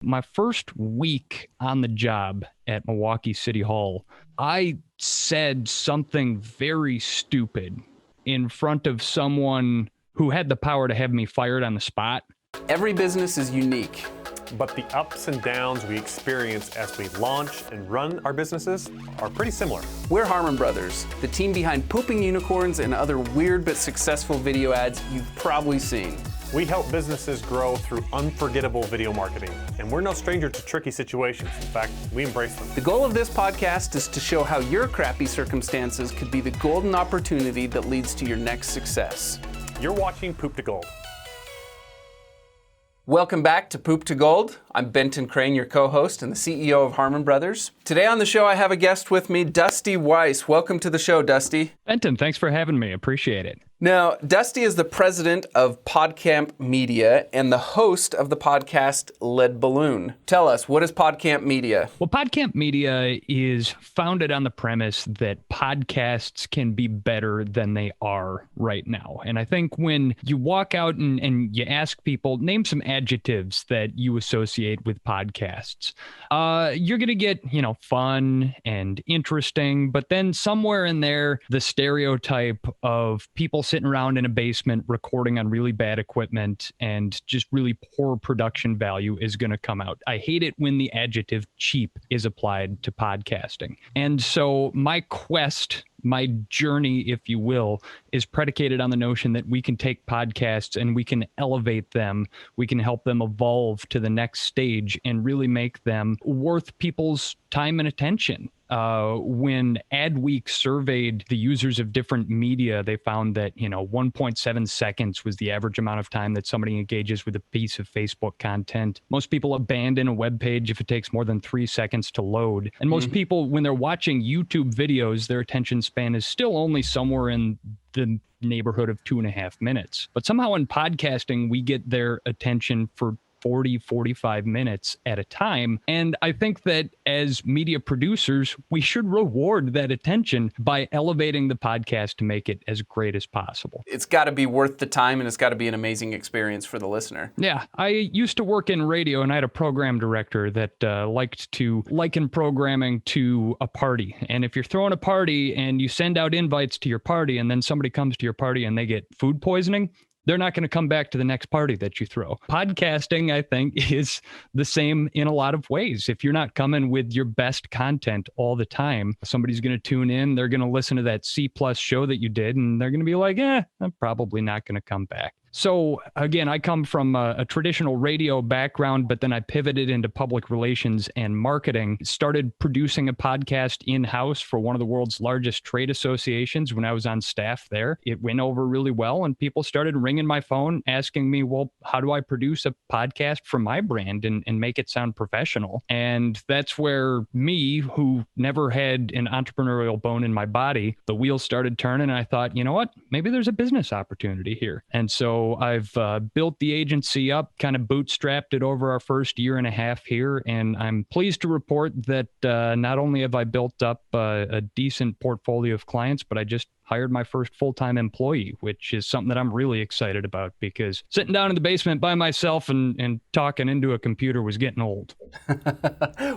my first week on the job at Milwaukee City Hall, I said something very stupid in front of someone who had the power to have me fired on the spot. Every business is unique. But the ups and downs we experience as we launch and run our businesses are pretty similar. We're Harmon Brothers, the team behind Pooping Unicorns and other weird but successful video ads you've probably seen. We help businesses grow through unforgettable video marketing, and we're no stranger to tricky situations. In fact, we embrace them. The goal of this podcast is to show how your crappy circumstances could be the golden opportunity that leads to your next success. You're watching Poop to Gold. Welcome back to Poop to Gold. I'm Benton Crane, your co-host and the CEO of Harmon Brothers. Today on the show, I have a guest with me, Dusty Weis. Welcome to the show, Dusty. Benton, thanks for having me. Appreciate it. Now, Dusty is the president of Podcamp Media and the host of the podcast Lead Balloon. Tell us, what is Podcamp Media? Well, Podcamp Media is founded on the premise that podcasts can be better than they are right now. And I think when you walk out and you ask people, name some adjectives that you associate with podcasts, you're going to get, fun and interesting. But then somewhere in there, the stereotype of people sitting around in a basement recording on really bad equipment and just really poor production value is going to come out. I hate it when the adjective cheap is applied to podcasting. And so my journey, if you will, is predicated on the notion that we can take podcasts and we can elevate them. We can help them evolve to the next stage and really make them worth people's time and attention. When Adweek surveyed the users of different media, they found that, 1.7 seconds was the average amount of time that somebody engages with a piece of Facebook content. Most people abandon a web page if it takes more than 3 seconds to load. And most people, when they're watching YouTube videos, their attention span is still only somewhere in the neighborhood of 2.5 minutes. But somehow in podcasting, we get their attention for 40, 45 minutes at a time. And I think that as media producers, we should reward that attention by elevating the podcast to make it as great as possible. It's got to be worth the time and it's got to be an amazing experience for the listener. Yeah, I used to work in radio and I had a program director that liked to liken programming to a party. And if you're throwing a party and you send out invites to your party and then somebody comes to your party and they get food poisoning, they're not going to come back to the next party that you throw. Podcasting, I think, is the same in a lot of ways. If you're not coming with your best content all the time, somebody's going to tune in, they're going to listen to that C+ show that you did, and they're going to be like, I'm probably not going to come back. So again, I come from a traditional radio background, but then I pivoted into public relations and marketing, started producing a podcast in-house for one of the world's largest trade associations when I was on staff there. It went over really well and people started ringing my phone asking me, well, how do I produce a podcast for my brand and make it sound professional? And that's where me, who never had an entrepreneurial bone in my body, the wheels started turning and I thought, you know what, maybe there's a business opportunity here. And so I've built the agency up, kind of bootstrapped it over our first year and a half here. And I'm pleased to report that not only have I built up a decent portfolio of clients, but I just hired my first full-time employee, which is something that I'm really excited about because sitting down in the basement by myself and talking into a computer was getting old.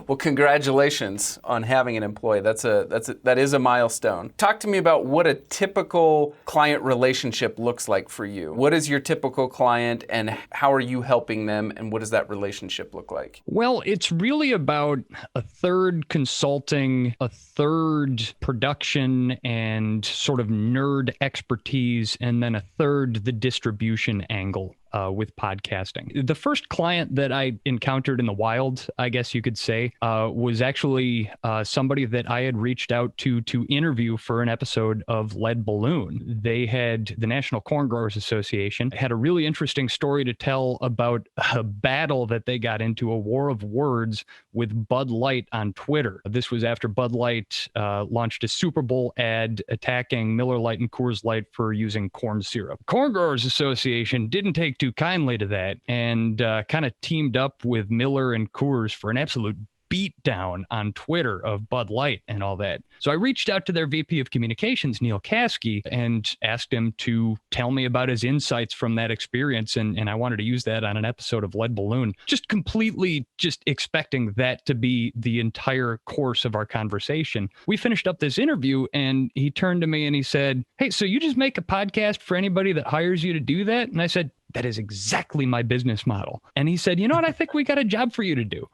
Well, congratulations on having an employee. That is a milestone. Talk to me about what a typical client relationship looks like for you. What is your typical client and how are you helping them and what does that relationship look like? Well, it's really about a third consulting, a third production and sort of nerd expertise, and then a third the distribution angle. With podcasting. The first client that I encountered in the wild, I guess you could say, was actually somebody that I had reached out to interview for an episode of Lead Balloon. The National Corn Growers Association had a really interesting story to tell about a battle that they got into, a war of words with Bud Light on Twitter. This was after Bud Light launched a Super Bowl ad attacking Miller Lite and Coors Light for using corn syrup. Corn Growers Association didn't take too kindly to that and kind of teamed up with Miller and Coors for an absolute beatdown on Twitter of Bud Light and all that. So I reached out to their VP of Communications, Neil Caskey, and asked him to tell me about his insights from that experience. And I wanted to use that on an episode of Lead Balloon, just completely just expecting that to be the entire course of our conversation. We finished up this interview and he turned to me and he said, "Hey, so you just make a podcast for anybody that hires you to do that?" And I said, "That is exactly my business model." And he said, "You know what? I think we got a job for you to do."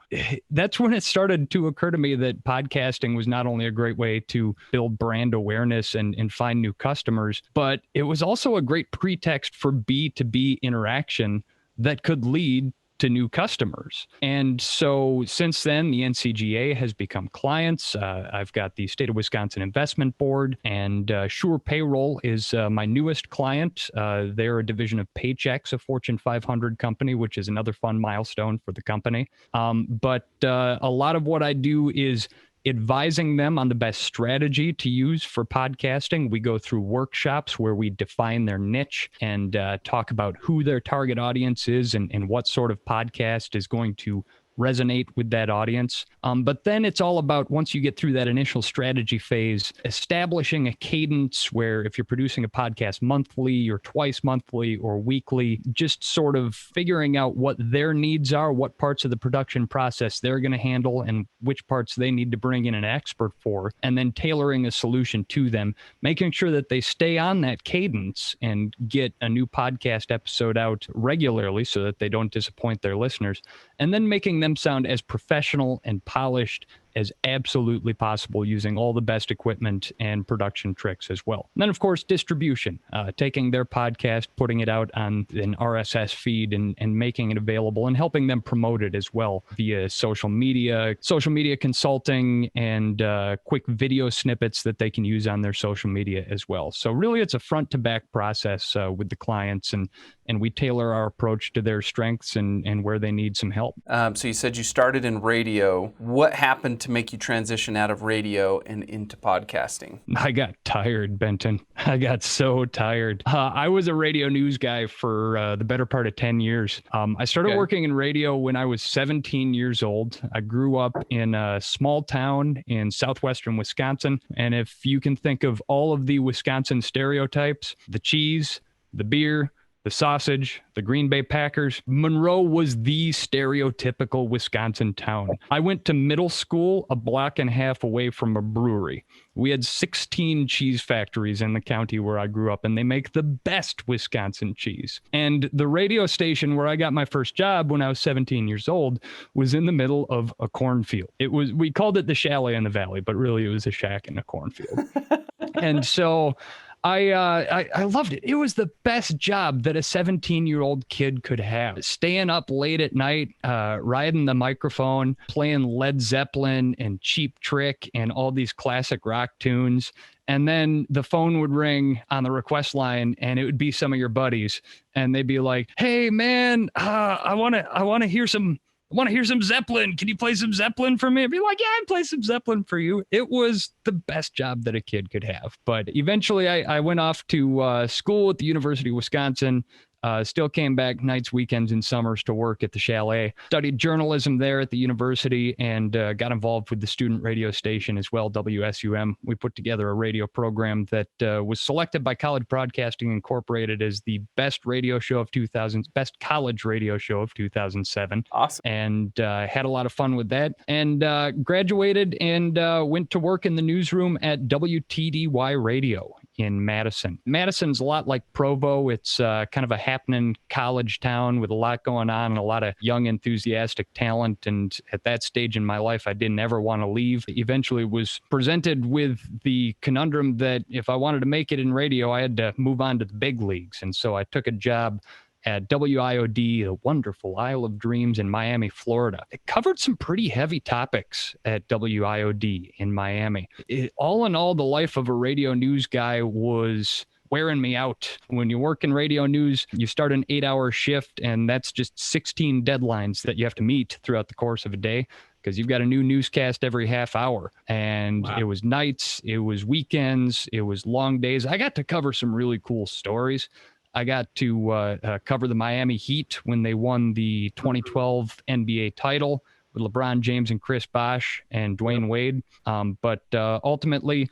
That's when it started to occur to me that podcasting was not only a great way to build brand awareness and find new customers, but it was also a great pretext for B2B interaction that could lead to new customers. And so since then, the NCGA has become clients. I've got the State of Wisconsin Investment Board, and Sure Payroll is my newest client. They're a division of Paychex, a Fortune 500 company, which is another fun milestone for the company. But a lot of what I do is advising them on the best strategy to use for podcasting. We go through workshops where we define their niche and talk about who their target audience is and what sort of podcast is going to resonate with that audience. But then it's all about, once you get through that initial strategy phase, establishing a cadence where if you're producing a podcast monthly or twice monthly or weekly, just sort of figuring out what their needs are, what parts of the production process they're going to handle and which parts they need to bring in an expert for, and then tailoring a solution to them, making sure that they stay on that cadence and get a new podcast episode out regularly so that they don't disappoint their listeners, and then making them sound as professional and polished as absolutely possible using all the best equipment and production tricks as well. And then, of course, distribution, taking their podcast, putting it out on an RSS feed and making it available and helping them promote it as well via social media consulting, and quick video snippets that they can use on their social media as well. So really, it's a front to back process with the clients, and we tailor our approach to their strengths and where they need some help. So you said you started in radio. What happened to make you transition out of radio and into podcasting? I got tired, Benton. I got so tired. I was a radio news guy for the better part of 10 years. I started working in radio when I was 17 years old. I grew up in a small town in southwestern Wisconsin. And if you can think of all of the Wisconsin stereotypes, the cheese, the beer, the sausage, the Green Bay Packers, Monroe was the stereotypical Wisconsin town. I went to middle school a block and a half away from a brewery. We had 16 cheese factories in the county where I grew up, and they make the best Wisconsin cheese. And the radio station where I got my first job when I was 17 years old was in the middle of a cornfield. We called it the chalet in the valley, but really it was a shack in a cornfield. And so I loved it. It was the best job that a 17-year-old kid could have. Staying up late at night, riding the microphone, playing Led Zeppelin and Cheap Trick and all these classic rock tunes. And then the phone would ring on the request line, and it would be some of your buddies, and they'd be like, "Hey man, I want to hear some Zeppelin. Can you play some Zeppelin for me?" I'd be like, "Yeah, I'd play some Zeppelin for you." It was the best job that a kid could have. But eventually I went off to school at the University of Wisconsin. Still came back nights, weekends, and summers to work at the chalet. Studied journalism there at the university and got involved with the student radio station as well, WSUM. We put together a radio program that was selected by College Broadcasting Incorporated as the best radio show of 2000, best college radio show of 2007. Awesome. And had a lot of fun with that. And graduated and went to work in the newsroom at WTDY Radio in Madison. Madison's a lot like Provo. It's kind of a happening college town with a lot going on and a lot of young, enthusiastic talent. And at that stage in my life, I didn't ever want to leave. Eventually was presented with the conundrum that if I wanted to make it in radio, I had to move on to the big leagues. And so I took a job at WIOD, the wonderful Isle of Dreams in Miami, Florida. It covered some pretty heavy topics at WIOD in Miami. All in all, the life of a radio news guy was wearing me out. When you work in radio news, you start an 8-hour shift, and that's just 16 deadlines that you have to meet throughout the course of a day, because you've got a new newscast every half hour. And It was nights, it was weekends, it was long days. I got to cover some really cool stories. I got to cover the Miami Heat when they won the 2012 NBA title. with LeBron James and Chris Bosh and Dwayne Wade. But ultimately,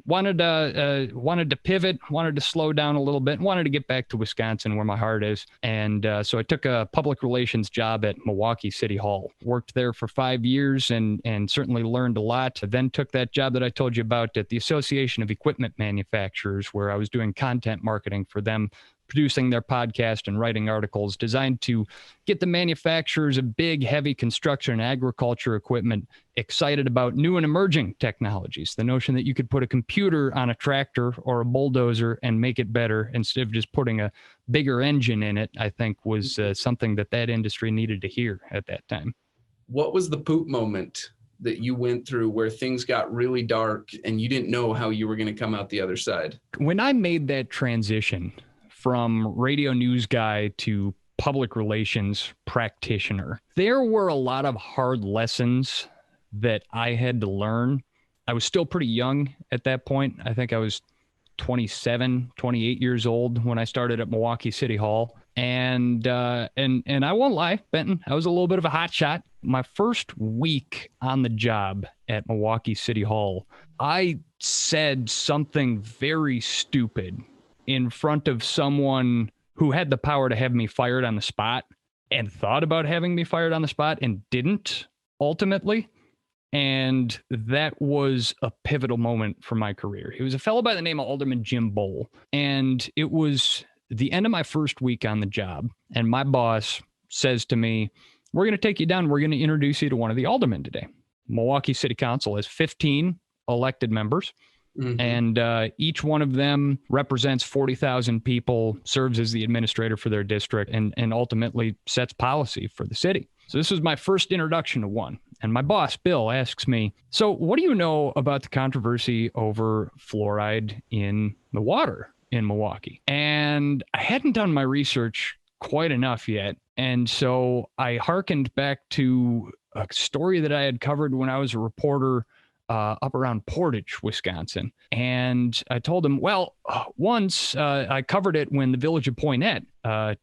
wanted to pivot, wanted to slow down a little bit, wanted to get back to Wisconsin where my heart is. And so I took a public relations job at Milwaukee City Hall, worked there for 5 years and certainly learned a lot. I then took that job that I told you about at the Association of Equipment Manufacturers, where I was doing content marketing for them, producing their podcast and writing articles designed to get the manufacturers of big, heavy construction and agriculture equipment excited about new and emerging technologies. The notion that you could put a computer on a tractor or a bulldozer and make it better instead of just putting a bigger engine in it, I think was something that industry needed to hear at that time. What was the poop moment that you went through where things got really dark and you didn't know how you were going to come out the other side? When I made that transition from radio news guy to public relations practitioner, there were a lot of hard lessons that I had to learn. I was still pretty young at that point. I think I was 27, 28 years old when I started at Milwaukee City Hall. And I won't lie, Benton, I was a little bit of a hot shot. My first week on the job at Milwaukee City Hall, I said something very stupid in front of someone who had the power to have me fired on the spot and thought about having me fired on the spot and didn't ultimately. And that was a pivotal moment for my career. He was a fellow by the name of Alderman Jim Bowl. And it was the end of my first week on the job. And my boss says to me, "We're going to take you down. We're going to introduce you to one of the aldermen today." Milwaukee City Council has 15 elected members. Mm-hmm. And each one of them represents 40,000 people, serves as the administrator for their district, and ultimately sets policy for the city. So this was my first introduction to one. And my boss, Bill, asks me, "So what do you know about the controversy over fluoride in the water in Milwaukee?" And I hadn't done my research quite enough yet. And so I hearkened back to a story that I had covered when I was a reporter up around Portage, Wisconsin. And I told him, well, once I covered it when the village of Poynette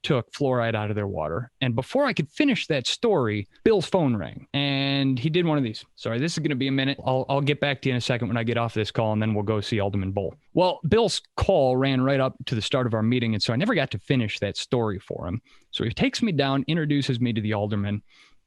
took fluoride out of their water. And before I could finish that story, Bill's phone rang and he did one of these. Sorry, this is going to be a minute. I'll get back to you in a second when I get off this call, and then we'll go see Alderman Bowl. Well, Bill's call ran right up to the start of our meeting. And so I never got to finish that story for him. So he takes me down, introduces me to the alderman,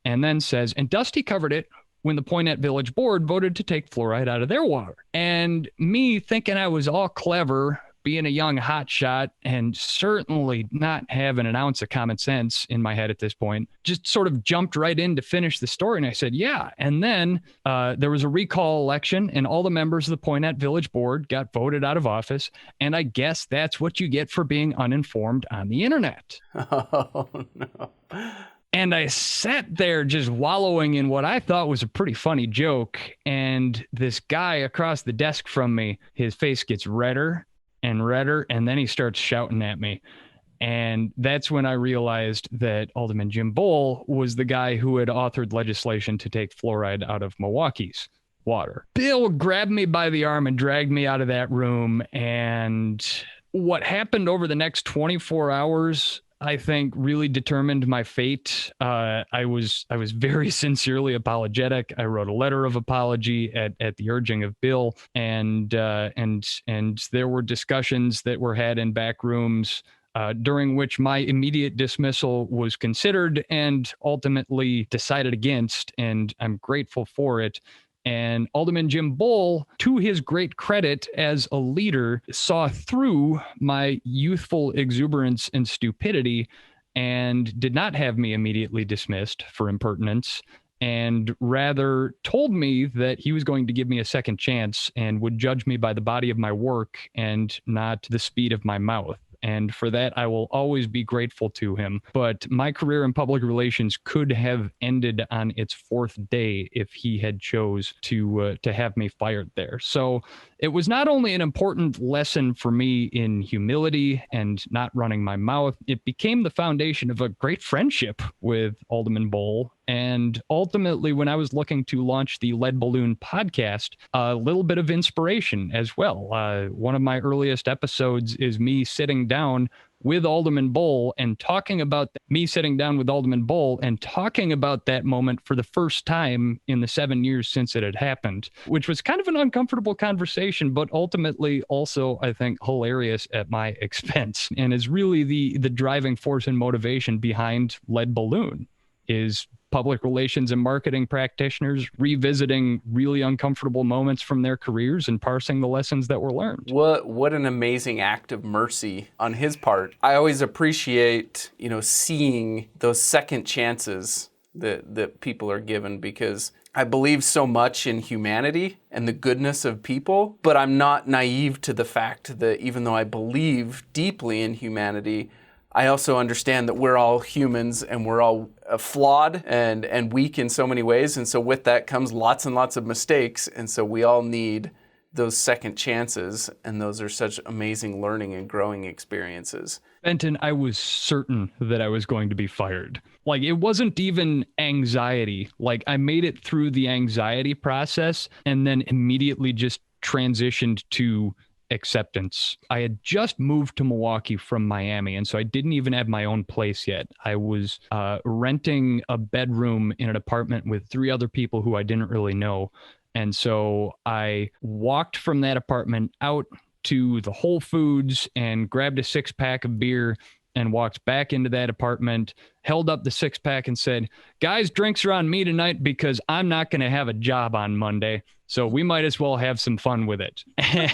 and then says, "And Dusty covered it when the Poynette Village Board voted to take fluoride out of their water." And me thinking I was all clever, being a young hotshot, and certainly not having an ounce of common sense in my head at this point, just sort of jumped right in to finish the story. And I said, yeah. And then there was a recall election, and all the members of the Poynette Village Board got voted out of office. And I guess that's what you get for being uninformed on the internet. Oh, no. And I sat there just wallowing in what I thought was a pretty funny joke. And this guy across the desk from me, his face gets redder and redder. And then he starts shouting at me. And that's when I realized that Alderman Jim Bowl was the guy who had authored legislation to take fluoride out of Milwaukee's water. Bill grabbed me by the arm and dragged me out of that room. And what happened over the next 24 hours, I think, really determined my fate. I was very sincerely apologetic. I wrote a letter of apology at the urging of Bill, and there were discussions that were had in back rooms during which my immediate dismissal was considered and ultimately decided against, and I'm grateful for it. And Alderman Jim Bowl, to his great credit as a leader, saw through my youthful exuberance and stupidity and did not have me immediately dismissed for impertinence, and rather told me that he was going to give me a second chance and would judge me by the body of my work and not the speed of my mouth. And for that, I will always be grateful to him. But my career in public relations could have ended on its fourth day if he had chose to have me fired there. So it was not only an important lesson for me in humility and not running my mouth, it became the foundation of a great friendship with Alderman Bowl. And ultimately, when I was looking to launch the Lead Balloon podcast, a little bit of inspiration as well. One of my earliest episodes is me sitting down with Alderman Bull and talking about me sitting down with Alderman Bull and talking about that moment for the first time in the 7 years since it had happened, which was kind of an uncomfortable conversation, but ultimately also, I think, hilarious at my expense, and is really the driving force and motivation behind Lead Balloon, is public relations and marketing practitioners revisiting really uncomfortable moments from their careers and parsing the lessons that were learned. What an amazing act of mercy on his part. I always appreciate, seeing those second chances that people are given, because I believe so much in humanity and the goodness of people, but I'm not naive to the fact that even though I believe deeply in humanity, I also understand that we're all humans and we're all flawed and weak in so many ways. And so with that comes lots and lots of mistakes. And so we all need those second chances. And those are such amazing learning and growing experiences. Benton, I was certain that I was going to be fired. Like, it wasn't even anxiety. Like, I made it through the anxiety process and then immediately just transitioned to acceptance. I had just moved to Milwaukee from Miami, and so I didn't even have my own place yet. I was renting a bedroom in an apartment with 3 other people who I didn't really know. And so I walked from that apartment out to the Whole Foods and grabbed a 6-pack of beer and walked back into that apartment, held up the 6-pack and said, "Guys, drinks are on me tonight because I'm not going to have a job on Monday. So we might as well have some fun with it."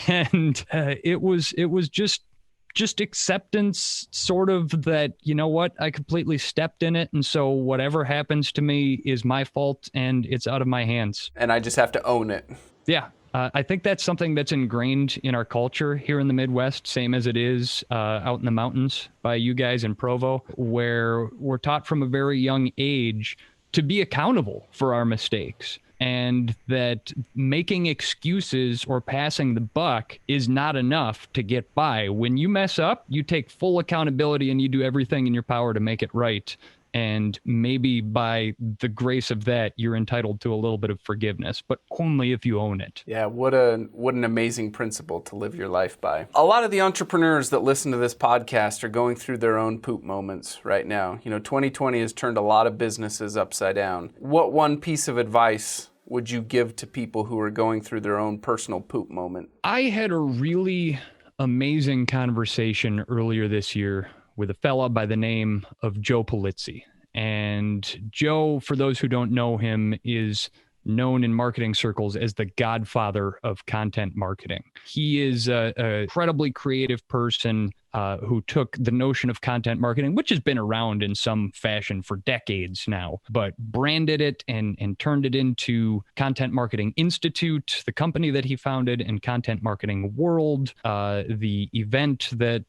And it was just acceptance, sort of, that, you know what, I completely stepped in it. And so whatever happens to me is my fault and it's out of my hands. And I just have to own it. Yeah. I think that's something that's ingrained in our culture here in the Midwest, same as it is out in the mountains by you guys in Provo, where we're taught from a very young age to be accountable for our mistakes, and that making excuses or passing the buck is not enough to get by. When you mess up, you take full accountability and you do everything in your power to make it right. And maybe by the grace of that, you're entitled to a little bit of forgiveness, but only if you own it. Yeah, what an amazing principle to live your life by. A lot of the entrepreneurs that listen to this podcast are going through their own poop moments right now. 2020 has turned a lot of businesses upside down. What one piece of advice would you give to people who are going through their own personal poop moment? I had a really amazing conversation earlier this year with a fella by the name of Joe Polizzi. And Joe, for those who don't know him, is known in marketing circles as the godfather of content marketing. He is an incredibly creative person who took the notion of content marketing, which has been around in some fashion for decades now, but branded it and turned it into Content Marketing Institute, the company that he founded, and Content Marketing World, the event that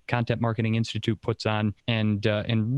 Content Marketing Institute puts on, and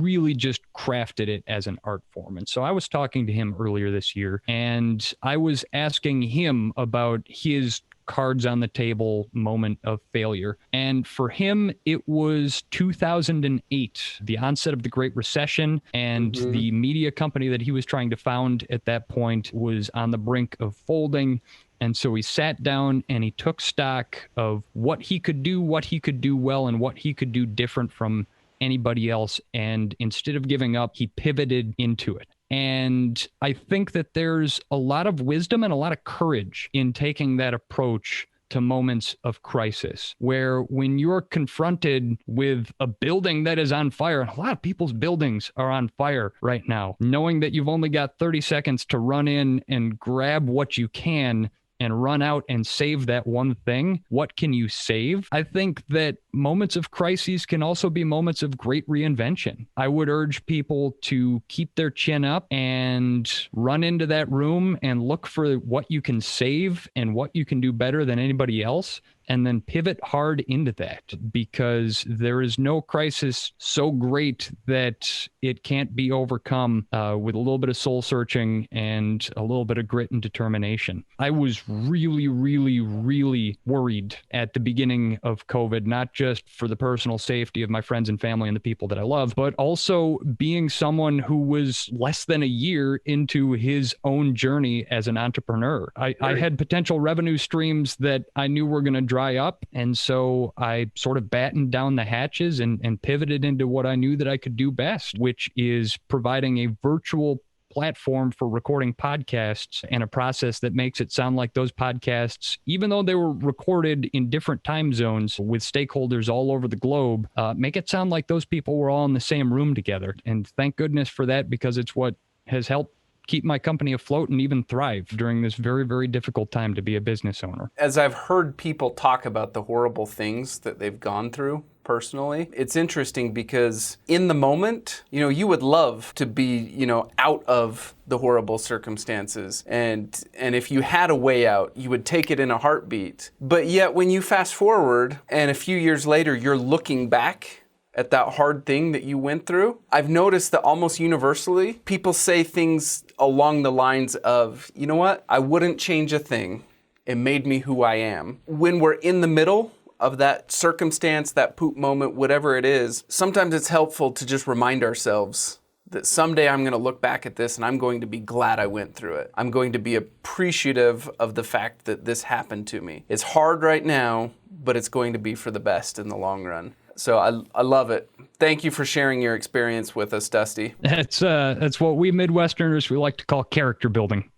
really just crafted it as an art form. And so I was talking to him earlier this year, and I was asking him about his cards on the table moment of failure. And for him, it was 2008, the onset of the Great Recession, and the media company that he was trying to found at that point was on the brink of folding. And so he sat down and he took stock of what he could do well, and what he could do different from anybody else. And instead of giving up, he pivoted into it. And I think that there's a lot of wisdom and a lot of courage in taking that approach to moments of crisis, where when you're confronted with a building that is on fire, and a lot of people's buildings are on fire right now, knowing that you've only got 30 seconds to run in and grab what you can and run out and save that one thing, what can you save? I think that moments of crises can also be moments of great reinvention. I would urge people to keep their chin up and run into that room and look for what you can save and what you can do better than anybody else, and then pivot hard into that, because there is no crisis so great that it can't be overcome with a little bit of soul searching and a little bit of grit and determination. I was really, really, really worried at the beginning of COVID, not just for the personal safety of my friends and family and the people that I love, but also being someone who was less than a year into his own journey as an entrepreneur. I had potential revenue streams that I knew were going to dry up. And so I sort of battened down the hatches and pivoted into what I knew that I could do best, which is providing a virtual platform for recording podcasts and a process that makes it sound like those podcasts, even though they were recorded in different time zones with stakeholders all over the globe, make it sound like those people were all in the same room together. And thank goodness for that, because it's what has helped keep my company afloat and even thrive during this very, very difficult time to be a business owner. As I've heard people talk about the horrible things that they've gone through personally, it's interesting because in the moment, you would love to be, out of the horrible circumstances. And if you had a way out, you would take it in a heartbeat. But yet when you fast forward and a few years later, you're looking back at that hard thing that you went through, I've noticed that almost universally, people say things along the lines of, you know what, I wouldn't change a thing. It made me who I am. When we're in the middle of that circumstance, that poop moment, whatever it is, sometimes it's helpful to just remind ourselves that someday I'm going to look back at this and I'm going to be glad I went through it. I'm going to be appreciative of the fact that this happened to me. It's hard right now, but it's going to be for the best in the long run. So I love it. Thank you for sharing your experience with us, Dusty. That's what we Midwesterners, we like to call character building,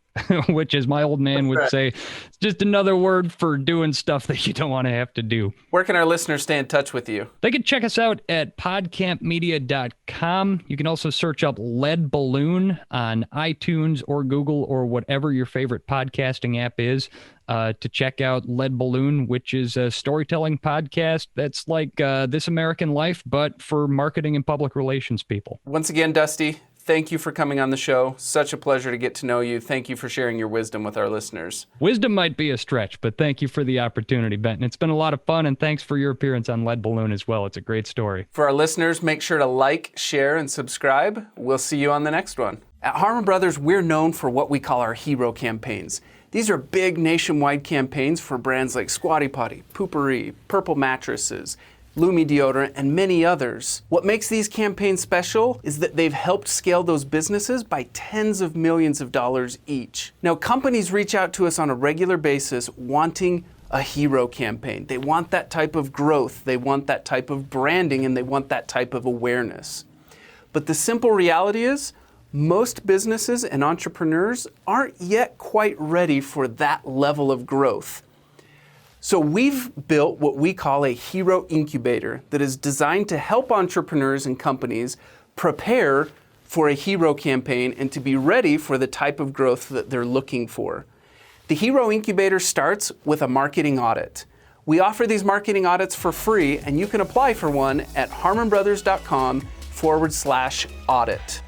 which, as my old man would say, it's just another word for doing stuff that you don't want to have to do. Where can our listeners stay in touch with you? They can check us out at podcampmedia.com. You can also search up Lead Balloon on iTunes or Google or whatever your favorite podcasting app is. To check out Lead Balloon, which is a storytelling podcast that's like This American Life, but for marketing and public relations people. Once again, Dusty, thank you for coming on the show. Such a pleasure to get to know you. Thank you for sharing your wisdom with our listeners. Wisdom might be a stretch, but thank you for the opportunity, Benton. It's been a lot of fun, and thanks for your appearance on Lead Balloon as well. It's a great story. For our listeners, make sure to like, share, and subscribe. We'll see you on the next one. At Harmon Brothers, we're known for what we call our hero campaigns. These are big nationwide campaigns for brands like Squatty Potty, Poopery, Purple Mattresses, Lumi Deodorant, and many others. What makes these campaigns special is that they've helped scale those businesses by tens of millions of dollars each. Now, companies reach out to us on a regular basis wanting a hero campaign. They want that type of growth, they want that type of branding, and they want that type of awareness. But the simple reality is, most businesses and entrepreneurs aren't yet quite ready for that level of growth. So we've built what we call a hero incubator that is designed to help entrepreneurs and companies prepare for a hero campaign and to be ready for the type of growth that they're looking for. The hero incubator starts with a marketing audit. We offer these marketing audits for free, and you can apply for one at harmonbrothers.com/audit.